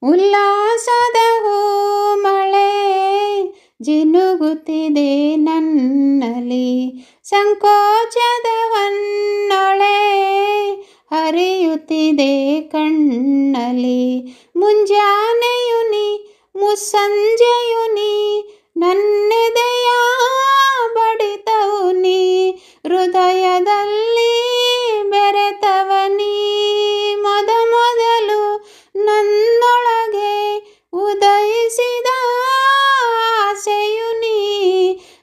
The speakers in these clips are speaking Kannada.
ಉಲ್ಲಾಸದ ಮಳೆ ಜಿನುಗುತ್ತಿದೆ ನನ್ನಲ್ಲಿ, ಸಂಕೋಚದ ಹೊನ್ನೊಳೆ ಹರಿಯುತ್ತಿದೆ ಕಣ್ಣಲ್ಲಿ. ಮುಂಜಾನೆಯು ನೀ ಮುಸ್ಸಂಜೆಯು ನೀ, ನನ್ನೆದೆಯ ಬಡಿತವು ನೀ, ಹೃದಯದಲ್ಲಿ ಬೆರೆತವನಿ. ಮೊದಲು ನನ್ನೊಳಗೆ ಉದಯಿಸಿದ ಆಸೆಯು ನೀ,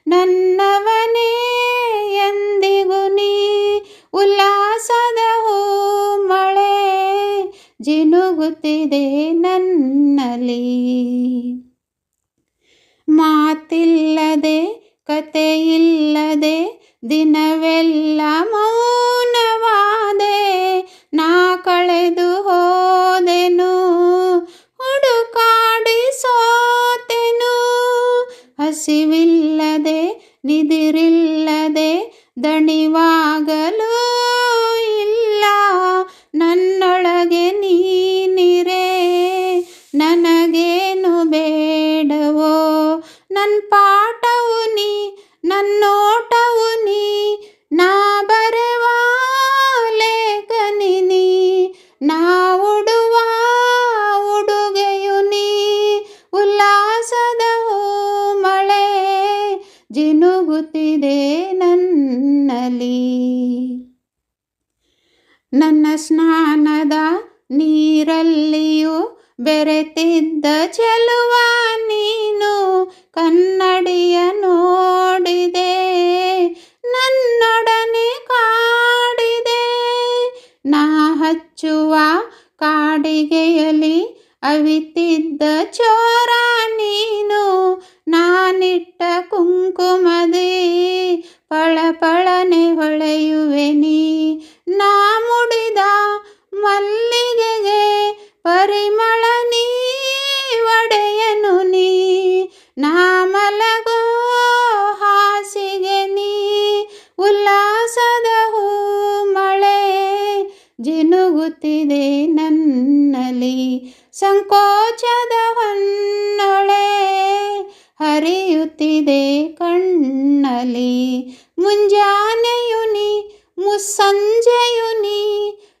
ನನ್ನವನೇ ಎಂದಿಗೂ ನೀ. ಉಲ್ಲಾಸದ ಮಳೆ ಜಿನುಗುತ್ತಿದೆ ನನ್ನಲ್ಲಿ. ಮಾತಿಲ್ಲದೆ ಕಥೆಯಿಲ್ಲದೆ ದಿನವೆಲ್ಲ ಮೌನವಾದೆ, ನಾ ಕಳೆದು ಹೋದೆನು ಹುಡುಕಾಡಿ ಸೋತೆನು. ಹಸಿವಿಲ್ಲದೆ ನಿದಿರಿಲ್ಲದೆ ದಣಿವಾಗಲೂ ಇಲ್ಲ, ನನ್ನೊಳಗೆ ನೀನಿರೆ ನನಗೇನು ಬೇಡವೋ. ನನ್ನ ಪಾಠವು ನೀ, ನನ್ನೋಟವು ನೀ, ನಾ ಬರೆವ ಲೇಖನಿ ನೀ, ನಾ ಉಡುವ ಉಡುಗೆಯು ನೀ. ಉಲ್ಲಾಸದ ಮಳೆ ಜಿನುಗುತ್ತಿದೆ ನನ್ನಲ್ಲಿ. ನನ್ನ ಸ್ನಾನದ ನೀರಲ್ಲಿಯೂ ಬೆರೆತಿದ್ದ ಚೆಲುವ ನೀನು, ಕನ್ನಡಿಯ ನೋಡಿದೆ ನನ್ನೊಡನೆ ಕಾಡಿದೆ. ನಾ ಹಚ್ಚುವ ಕಾಡಿಗೆಯಲ್ಲಿ ಅವಿತಿದ್ದ ಚೋರ ನೀನು, ನಾನಿಟ್ಟ ಕುಂಕುಮದಿ ಪಳಪಳನೆ ಹೊಳೆಯುವೆ ನೀ. ನಾ ಮುಡಿದ ಮಲ್ಲಿಗೆಗೆ ಪರಿಮಳ ನೀ ಒಡೆಯನು ನೀ, ನಾ ಮಲಗೋ ಹಾಸಿಗೆ ನೀ. ಉಲ್ಲಾಸದ ಮಳೆ ಜಿನುಗುತ್ತಿದೆ ನನ್ನಲ್ಲಿ, ಸಂಕೋಚದ ಹೊನ್ನೊಳೆ ಹರಿಯುತ್ತಿದೆ ಕಣ್ಣಲ್ಲಿ. ಮುಂಜಾನೆಯು ನೀ ಮುಸ್ಸಂಜೆಯು ನೀ,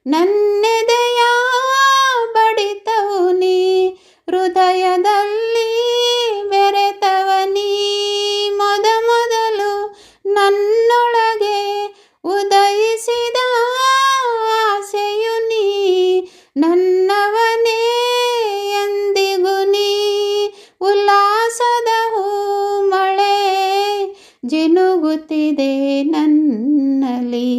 ನನ್ನೆದೆಯ ಬಡಿತವು ನೀ, ಹೃದಯದಲ್ಲಿ ಬೆರೆತವನಿ. ಮೊದಲು ನನ್ನೊಳಗೆ ಉದಯಿಸಿದ ಆಸೆಯು ನೀ, ನನ್ನವನೇ ಎಂದಿಗೂ ನೀ. ಉಲ್ಲಾಸದ ಮಳೆ ಜಿನುಗುತ್ತಿದೆ ನನ್ನಲ್ಲಿ.